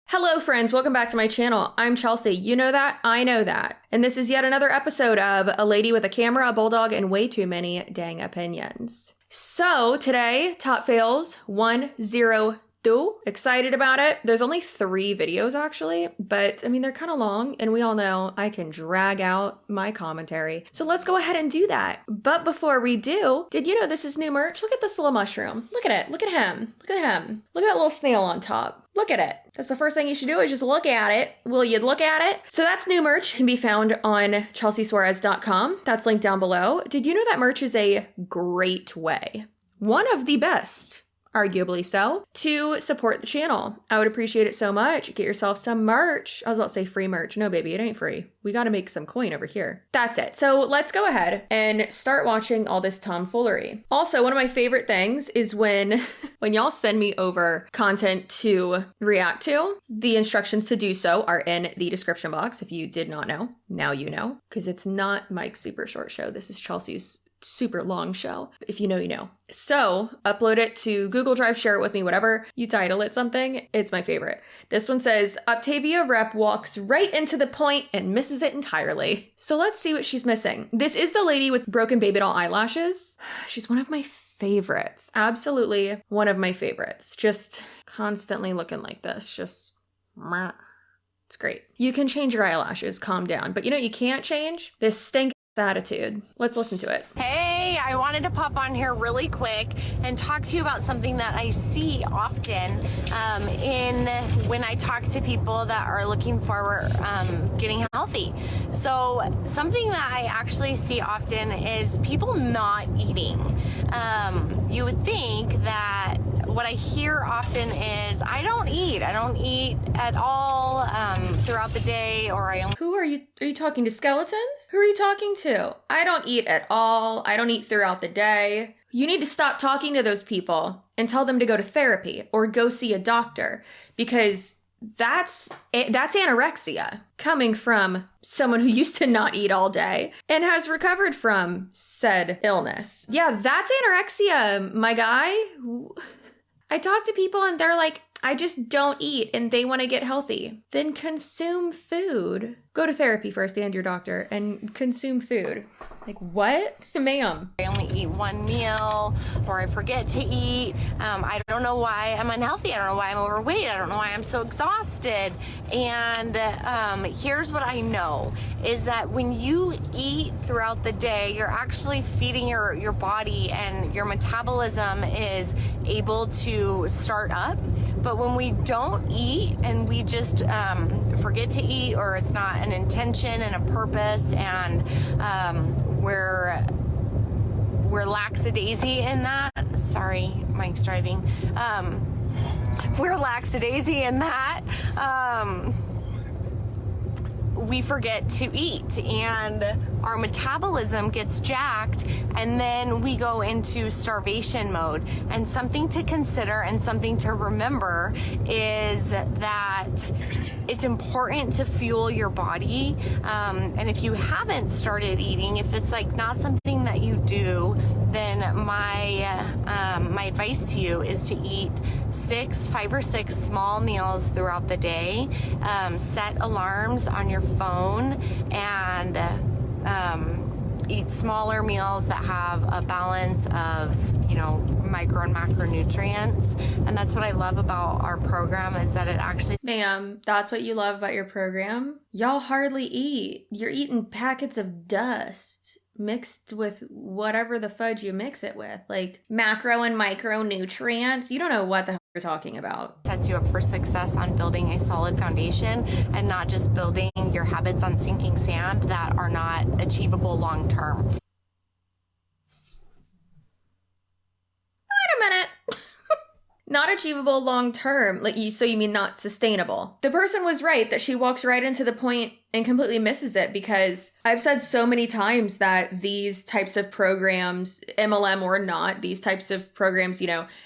Hello friends, welcome back to my channel. I'm Chelsea. You know that, I know that. And this is yet another episode of A Lady with a Camera, a Bulldog, and Way Too Many Dang Opinions. So today, top fails 102. Excited about it. There's only 3 videos actually, but I mean, they're kind of long and we all know I can drag out my commentary. So let's go ahead and do that. But before we do, did you know this is new merch? Look at this little mushroom. Look at it. Look at him. Look at him. Look at that little snail on top. Look at it. That's the first thing you should do is just look at it. Will you look at it? So that's new merch. Can be found on CCSUAREZ.com. That's linked down below. Did you know that merch is a great way, one of the best, arguably so, to support the channel? I would appreciate it so much. Get yourself some merch. I was about to say free merch. No, baby, it ain't free. We got to make some coin over here. That's it. So let's go ahead and start watching all this tomfoolery. Also, one of my favorite things is when y'all send me over content to react to. The instructions to do so are in the description box. If you did not know, now you know, because it's not Mike's super short show. This is Chelsea's super long show. If you know, you know. So upload it to Google Drive, share it with me, whatever you title it something. It's my favorite. This one says, Octavia Rep walks right into the point and misses it entirely. So let's see what she's missing. This is the lady with broken baby doll eyelashes. She's one of my favorites. Absolutely one of my favorites. Just constantly looking like this. Just it's great. You can change your eyelashes, calm down. But you know what you can't change? This stink attitude. Let's listen to it. Hey, I wanted to pop on here really quick and talk to you about something that I see often when I talk to people that are looking for getting healthy. So something that I actually see often is people not eating. You would think that what I hear often is, I don't eat at all throughout the day, or I only... Who are you talking to, skeletons? Who are you talking to? I don't eat at all. I don't eat throughout the day. You need to stop talking to those people and tell them to go to therapy or go see a doctor, because that's anorexia coming from someone who used to not eat all day and has recovered from said illness. Yeah, that's anorexia, my guy. I talk to people and they're like, I just don't eat and they want to get healthy. Then consume food. Go to therapy first and your doctor and consume food. Like, what? Ma'am. I only eat one meal, or I forget to eat. I don't know why I'm unhealthy. I don't know why I'm overweight. I don't know why I'm so exhausted. And here's what I know is that when you eat throughout the day, you're actually feeding your body, and your metabolism is able to start up. But when we don't eat and we just forget to eat, or it's not an intention and a purpose, and we're lackadaisy in that. Sorry, Mike's driving. We're lackadaisy in that. We forget to eat, and our metabolism gets jacked, and then we go into starvation mode. And something to consider and something to remember is that it's important to fuel your body. And if you haven't started eating, if it's like not something that you do, then my advice to you is to eat 5 or 6 small meals throughout the day. Set alarms on your phone and eat smaller meals that have a balance of, micro and macronutrients. And that's what I love about our program, is that it actually... Ma'am, that's what you love about your program? Y'all hardly eat. You're eating packets of dust mixed with whatever the fudge you mix it with, like macro and micronutrients. You don't know what the hell you're talking about. Sets you up for success on building a solid foundation, and not just building your habits on sinking sand that are not achievable long term. Wait a minute. Not achievable long term. So you mean not sustainable? The person was right that she walks right into the point and completely misses it, because I've said so many times that these types of programs, MLM or not, these types of programs,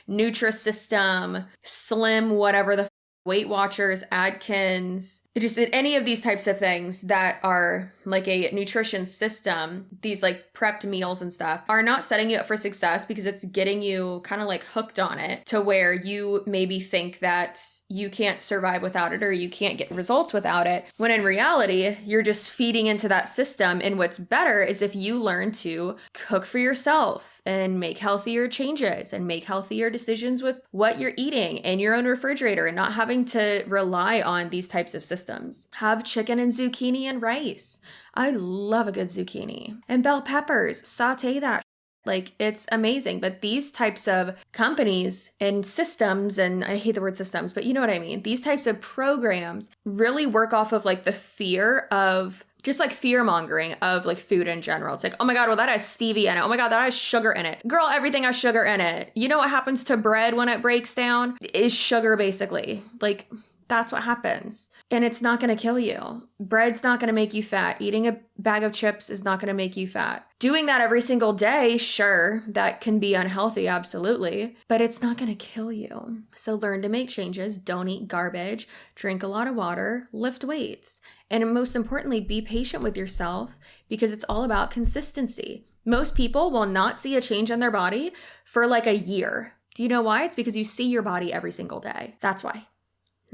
Nutrisystem, Slim, whatever the Weight Watchers, Atkins, just any of these types of things that are like a nutrition system, these like prepped meals and stuff are not setting you up for success because it's getting you kind of like hooked on it to where you maybe think that you can't survive without it or you can't get results without it. When in reality, you're just feeding into that system. And what's better is if you learn to cook for yourself and make healthier changes and make healthier decisions with what you're eating in your own refrigerator and not having to rely on these types of systems. Have chicken and zucchini and rice. I love a good zucchini. And bell peppers, saute that. Like, it's amazing. But these types of companies and systems, and I hate the word systems, but you know what I mean? These types of programs really work off of like the fear of just like fear mongering of like food in general. It's like, oh my God, well, that has stevia in it. Oh my God, that has sugar in it. Girl, everything has sugar in it. You know what happens to bread when it breaks down? Is sugar, basically. Like, that's what happens. And it's not going to kill you. Bread's not going to make you fat. Eating a bag of chips is not going to make you fat. Doing that every single day, sure, that can be unhealthy, absolutely, but it's not going to kill you. So learn to make changes. Don't eat garbage. Drink a lot of water. Lift weights. And most importantly, be patient with yourself because it's all about consistency. Most people will not see a change in their body for like a year. Do you know why? It's because you see your body every single day. That's why.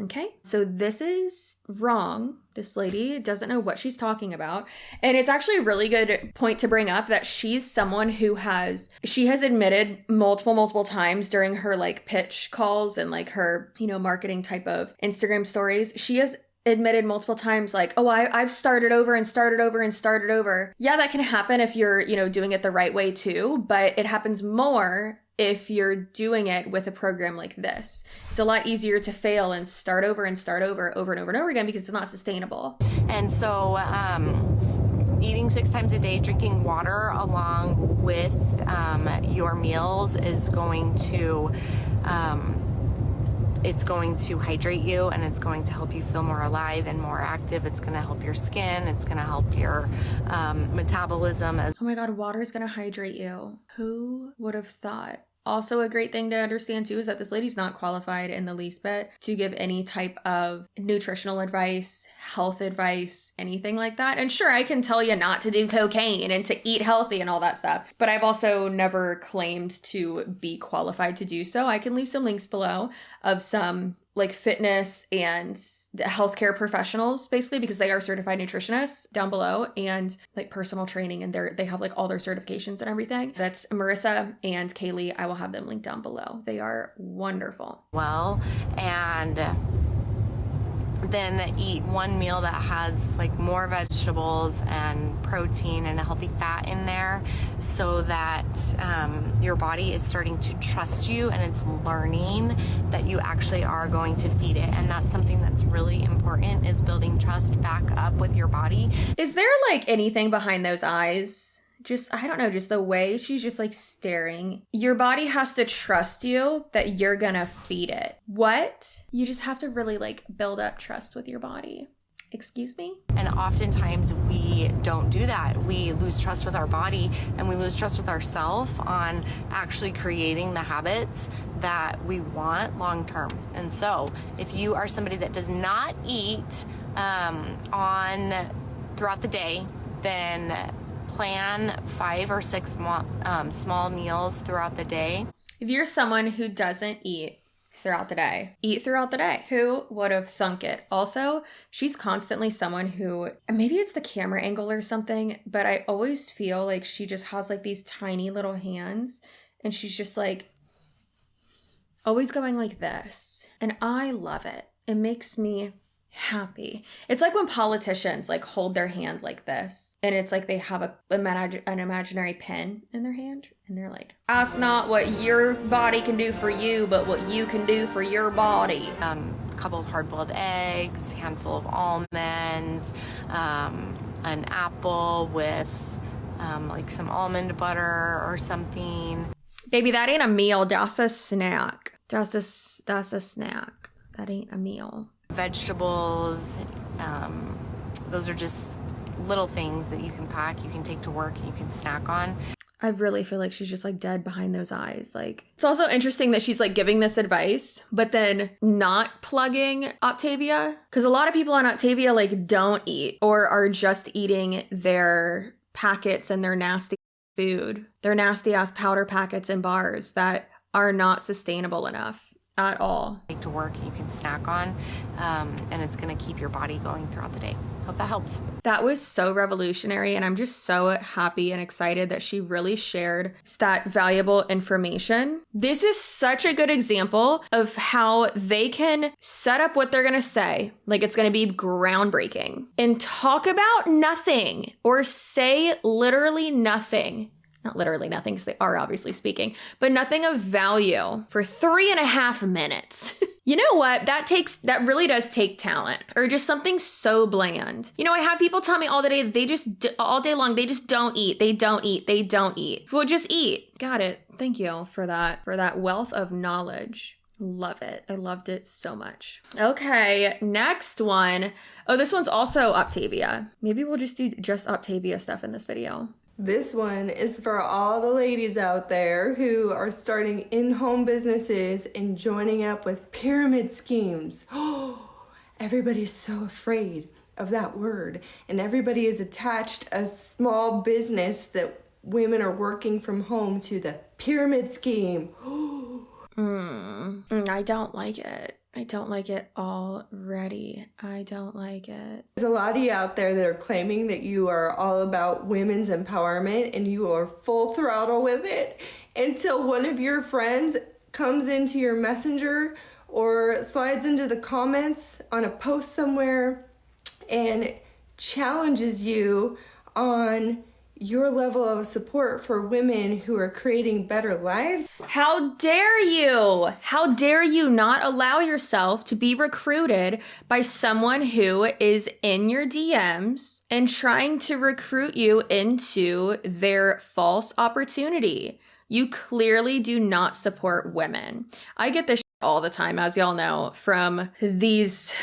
Okay, so this is wrong. This lady doesn't know what she's talking about. And it's actually a really good point to bring up that she's someone who she has admitted multiple times during her like pitch calls and like her, marketing type of Instagram stories. She has admitted multiple times like, oh, I've started over and started over and started over. Yeah, that can happen if you're, doing it the right way too, but it happens more if you're doing it with a program like this. It's a lot easier to fail and start over and start over and over and over again because it's not sustainable. And so eating 6 times a day, drinking water along with your meals is going to it's going to hydrate you and it's going to help you feel more alive and more active. It's going to help your skin. It's going to help your metabolism. Oh my God, water is going to hydrate you. Who would have thought? Also, a great thing to understand too is that this lady's not qualified in the least bit to give any type of nutritional advice, health advice, anything like that. And sure, I can tell you not to do cocaine and to eat healthy and all that stuff, but I've also never claimed to be qualified to do so. I can leave some links below of some like fitness and healthcare professionals, basically, because they are certified nutritionists down below and like personal training, and they have like all their certifications and everything. That's Marissa and Kaylee. I will have them linked down below. They are wonderful. Well, and then eat one meal that has like more vegetables and protein and a healthy fat in there so that your body is starting to trust you and it's learning that you actually are going to feed it. And that's something that's really important, is building trust back up with your body. Is there like anything behind those eyes? I don't know, just the way she's just like staring. Your body has to trust you that you're gonna feed it. What? You just have to really like build up trust with your body. Excuse me? And oftentimes we don't do that. We lose trust with our body and we lose trust with ourselves on actually creating the habits that we want long term. And so if you are somebody that does not eat throughout the day, then plan 5 or 6 small meals throughout the day. If you're someone who doesn't eat throughout the day, eat throughout the day. Who would have thunk it? Also, she's constantly someone who, maybe it's the camera angle or something, but I always feel like she just has like these tiny little hands and she's just like always going like this. And I love it. It makes me happy. It's like when politicians like hold their hand like this and it's like they have an imaginary pen in their hand and they're like, ask not what your body can do for you, but what you can do for your body. A couple of hard-boiled eggs, a handful of almonds, an apple with like some almond butter or something. Baby, that ain't a meal. That's a snack. That's a snack. That ain't a meal. Vegetables, those are just little things that you can pack, you can take to work, and you can snack on. I really feel like she's just like dead behind those eyes. Like, it's also interesting that she's like giving this advice, but then not plugging Optavia. Because a lot of people on Optavia like don't eat or are just eating their packets and their nasty food, their nasty ass powder packets and bars that are not sustainable enough at all. To work you can snack on, and it's going to keep your body going throughout the day. Hope that helps. That was so revolutionary, and I'm just so happy and excited that she really shared that valuable information. This is such a good example of how they can set up what they're going to say, like it's going to be groundbreaking, and talk about nothing or say literally nothing. Not literally nothing, because they are obviously speaking, but nothing of value for 3.5 minutes. You know what? That really does take talent, or just something so bland. You know, I have people tell me all day long, they just don't eat. They don't eat. Well, just eat. Got it. Thank you for that wealth of knowledge. Love it. I loved it so much. Okay, next one. Oh, this one's also Optavia. Maybe we'll just do just Optavia stuff in this video. This one is for all the ladies out there who are starting in-home businesses and joining up with pyramid schemes. Oh, everybody's so afraid of that word, and everybody is attached a small business that women are working from home to the pyramid scheme. I don't like it. I don't like it already. I don't like it. There's a lot of you out there that are claiming that you are all about women's empowerment and you are full throttle with it until one of your friends comes into your messenger or slides into the comments on a post somewhere and challenges you on your level of support for women who are creating better lives. How dare you? How dare you not allow yourself to be recruited by someone who is in your DMs and trying to recruit you into their false opportunity? You clearly do not support women. I get this all the time, as y'all know, from these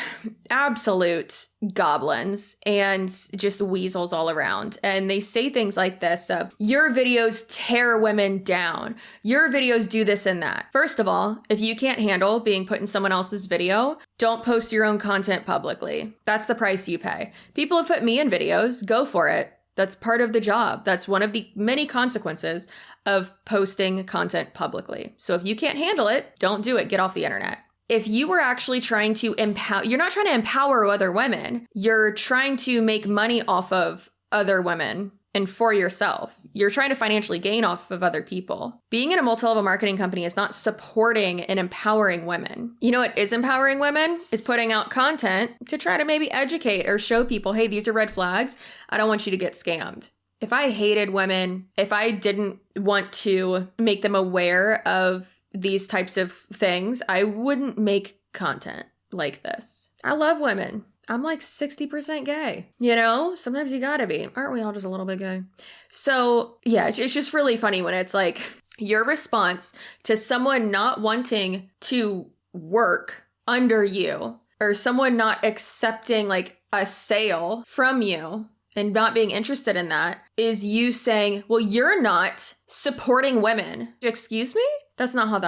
absolute goblins and just weasels all around. And they say things like this of, your videos tear women down. Your videos do this and that. First of all, if you can't handle being put in someone else's video, don't post your own content publicly. That's the price you pay. People have put me in videos, go for it. That's part of the job. That's one of the many consequences of posting content publicly. So if you can't handle it, don't do it. Get off the internet. If you were actually trying to empower, you're not trying to empower other women. You're trying to make money off of other women and for yourself. You're trying to financially gain off of other people. Being in a multi-level marketing company is not supporting and empowering women. You know what is empowering women? Is putting out content to try to maybe educate or show people, hey, these are red flags. I don't want you to get scammed. If I hated women, if I didn't want to make them aware of these types of things, I wouldn't make content like this. I love women. I'm like 60% gay. You know, sometimes you gotta be. Aren't we all just a little bit gay? So yeah, it's just really funny when it's like your response to someone not wanting to work under you, or someone not accepting like a sale from you and not being interested in that, is you saying, well, you're not supporting women. Excuse me? That's not how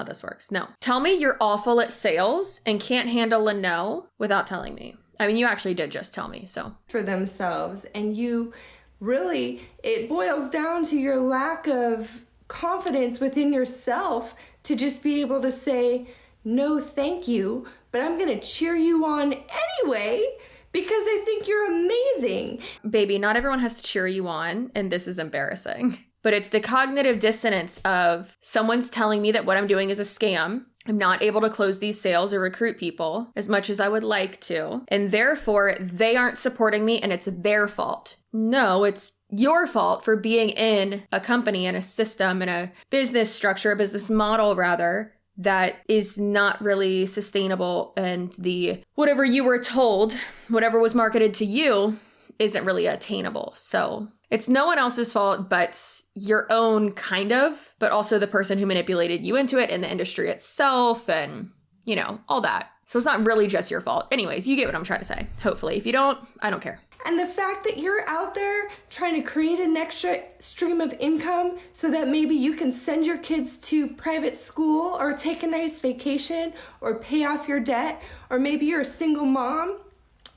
this works. No. Tell me you're awful at sales and can't handle a no without telling me. I mean, you actually did just tell me, so. For themselves, and you really, it boils down to your lack of confidence within yourself to just be able to say, no, thank you, but I'm gonna cheer you on anyway because I think you're amazing. Baby, not everyone has to cheer you on, and this is embarrassing. But it's the cognitive dissonance of someone's telling me that what I'm doing is a scam. I'm not able to close these sales or recruit people as much as I would like to. And therefore, they aren't supporting me and it's their fault. No, it's your fault for being in a company and a system and a business structure, a business model rather, that is not really sustainable, and the whatever you were told, whatever was marketed to you, isn't really attainable. So it's no one else's fault but your own, kind of, but also the person who manipulated you into it and the industry itself and, you know, all that. So it's not really just your fault. Anyways, you get what I'm trying to say. Hopefully. If you don't, I don't care. And the fact that you're out there trying to create an extra stream of income so that maybe you can send your kids to private school or take a nice vacation or pay off your debt, or maybe you're a single mom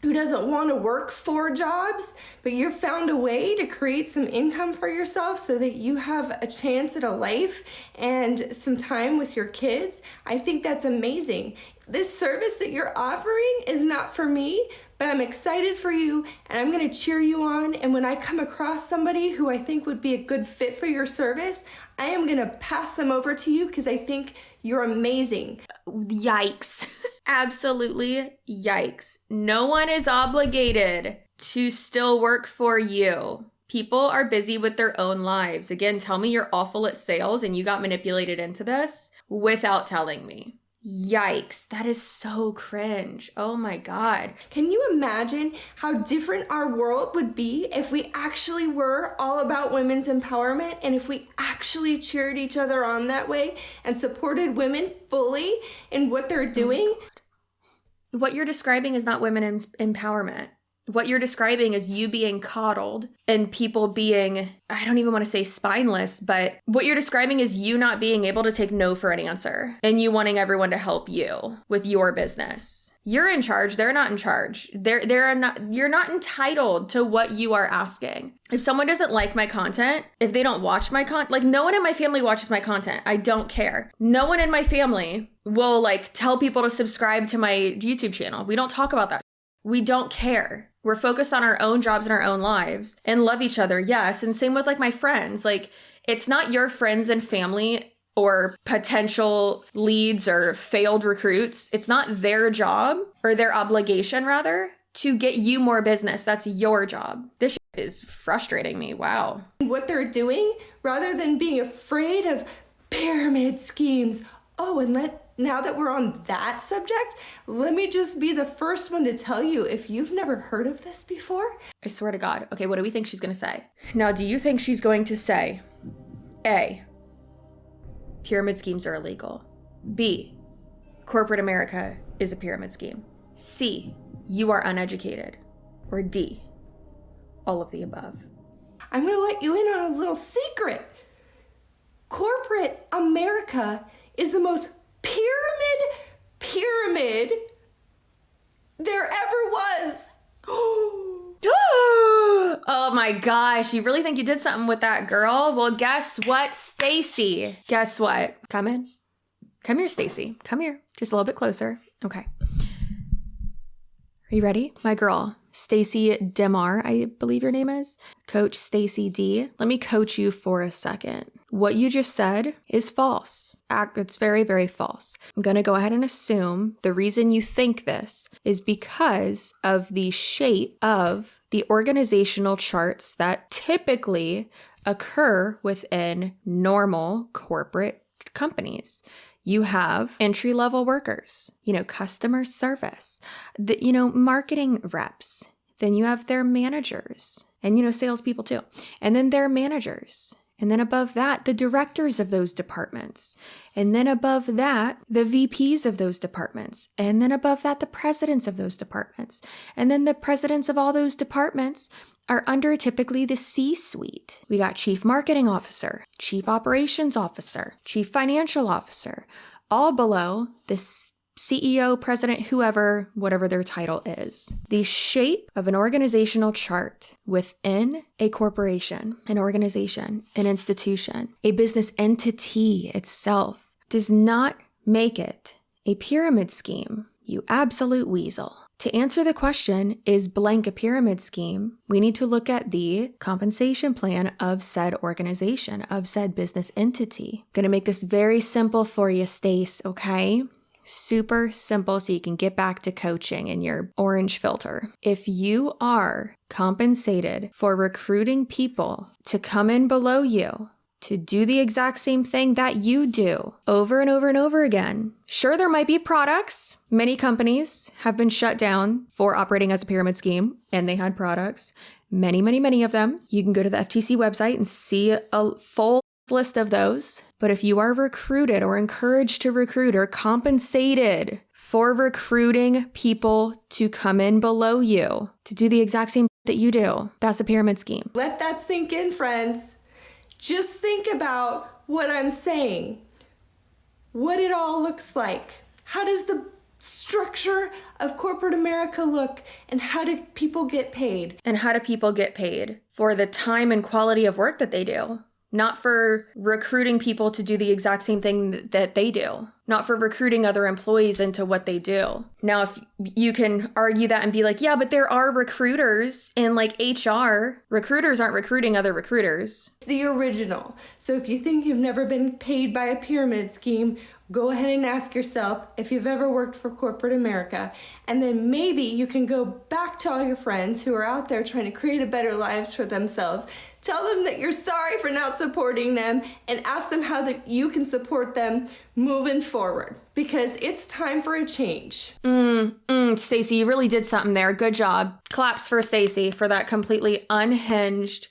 who doesn't want to work 4 jobs, but you've found a way to create some income for yourself so that you have a chance at a life and some time with your kids. I think that's amazing. This service that you're offering is not for me, but I'm excited for you and I'm going to cheer you on. And when I come across somebody who I think would be a good fit for your service, I am going to pass them over to you because I think you're amazing. Yikes. Absolutely yikes. No one is obligated to still work for you. People are busy with their own lives. Again, tell me you're awful at sales and you got manipulated into this without telling me. Yikes, that is so cringe. Oh my God. Can you imagine how different our world would be if we actually were all about women's empowerment and if we actually cheered each other on that way and supported women fully in what they're doing? What you're describing is not women's empowerment. What you're describing is you being coddled and people being, I don't even want to say spineless, but what you're describing is you not being able to take no for an answer and you wanting everyone to help you with your business. You're in charge. They're not in charge. You're not entitled to what you are asking. If someone doesn't like my content, if they don't watch my content, like no one in my family watches my content. I don't care. No one in my family will like tell people to subscribe to my YouTube channel. We don't talk about that. We don't care. We're focused on our own jobs and our own lives and love each other. Yes. And same with like my friends. Like it's not your friends and family or potential leads or failed recruits. It's not their job or their obligation rather to get you more business. That's your job. This is frustrating me. Wow. What they're doing rather than being afraid of pyramid schemes. Oh, and now that we're on that subject, let me just be the first one to tell you if you've never heard of this before. I swear to God. Okay, what do we think she's going to say? Now, do you think she's going to say, A, pyramid schemes are illegal. B, corporate America is a pyramid scheme. C, you are uneducated. Or D, all of the above. I'm going to let you in on a little secret. Corporate America is the most pyramid there ever was. Oh my gosh, you really think you did something with that, girl? Well, guess what, Stacy? Guess what? Come in. Come here, Stacy. Come here. Just a little bit closer. Okay. Are you ready? My girl, Stacy Demar, I believe your name is. Coach Stacy D. Let me coach you for a second. What you just said is false. It's very, very false. I'm going to go ahead and assume the reason you think this is because of the shape of the organizational charts that typically occur within normal corporate companies. You have entry-level workers, customer service, marketing reps. Then you have their managers and, salespeople too. And then their managers. And then above that, the directors of those departments. And then above that, the VPs of those departments. And then above that, the presidents of those departments. And then the presidents of all those departments are under typically the C-suite. We got chief marketing officer, chief operations officer, chief financial officer, all below the CEO, president, whoever, whatever their title is. The shape of an organizational chart within a corporation, an organization, an institution, a business entity itself does not make it a pyramid scheme, you absolute weasel. To answer the question, is blank a pyramid scheme? We need to look at the compensation plan of said organization, of said business entity. Gonna make this very simple for you, Stace, okay? Super simple so you can get back to coaching in your orange filter. If you are compensated for recruiting people to come in below you to do the exact same thing that you do over and over and over again, sure, there might be products. Many companies have been shut down for operating as a pyramid scheme, and they had products. Many, many, many of them. You can go to the FTC website and see a full list of those. But if you are recruited or encouraged to recruit or compensated for recruiting people to come in below you to do the exact same that you do, that's a pyramid scheme. Let that sink in, friends. Just think about what I'm saying. What it all looks like. How does the structure of corporate America look, and how do people get paid? And how do people get paid? For the time and quality of work that they do. Not for recruiting people to do the exact same thing that they do. Not for recruiting other employees into what they do. Now, if you can argue that and be like, yeah, but there are recruiters in like HR. Recruiters aren't recruiting other recruiters. It's the original. So if you think you've never been paid by a pyramid scheme, go ahead and ask yourself if you've ever worked for corporate America. And then maybe you can go back to all your friends who are out there trying to create a better life for themselves. Tell them that you're sorry for not supporting them and ask them how that you can support them moving forward, because it's time for a change. Stacey, you really did something there. Good job. Claps for Stacey for that completely unhinged,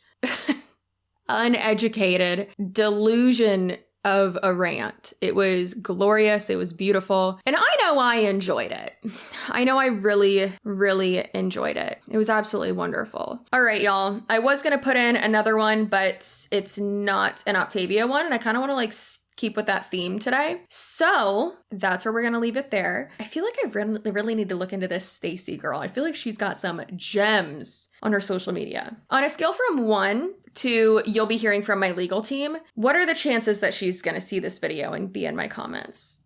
uneducated delusion of a rant. It was glorious. It was beautiful. And I know I enjoyed it. I know I really, really enjoyed it. It was absolutely wonderful. All right, y'all. I was going to put in another one, but it's not an Octavia one. And I kind of want to like keep with that theme today. So that's where we're going to leave it there. I feel like I really need to look into this Stacey girl. I feel like she's got some gems on her social media. On a scale from 1 to you'll be hearing from my legal team, what are the chances that she's going to see this video and be in my comments?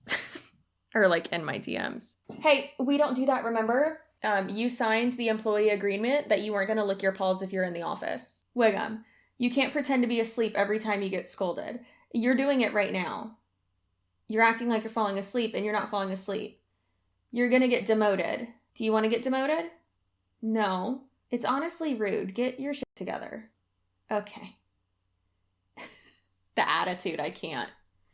Or like in my DMs? Hey, we don't do that, remember? You signed the employee agreement that you weren't going to lick your paws if you're in the office. Wiggum, you can't pretend to be asleep every time you get scolded. You're doing it right now. You're acting like you're falling asleep and you're not falling asleep. You're going to get demoted. Do you want to get demoted? No. It's honestly rude. Get your shit together. Okay. The attitude, I can't.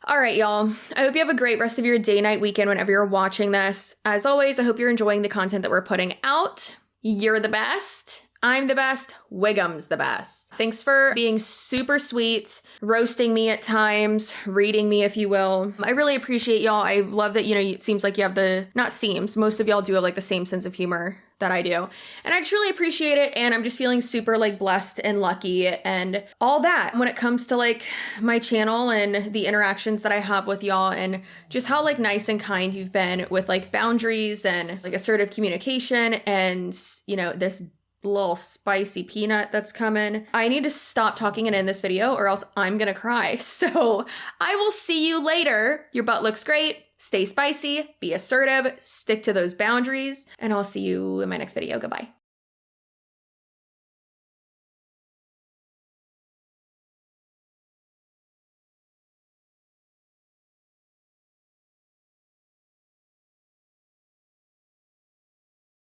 All right, y'all. I hope you have a great rest of your day, night, weekend whenever you're watching this. As always, I hope you're enjoying the content that we're putting out. You're the best. I'm the best. Wiggum's the best. Thanks for being super sweet, roasting me at times, reading me, if you will. I really appreciate y'all. I love that, it seems like you have most of y'all do have like the same sense of humor that I do. And I truly appreciate it. And I'm just feeling super like blessed and lucky and all that when it comes to like my channel and the interactions that I have with y'all and just how like nice and kind you've been with like boundaries and like assertive communication and, this little spicy peanut that's coming. I need to stop talking it in this video or else I'm gonna cry. So I will see you later. Your butt looks great. Stay spicy, be assertive, stick to those boundaries, and I'll see you in my next video. Goodbye.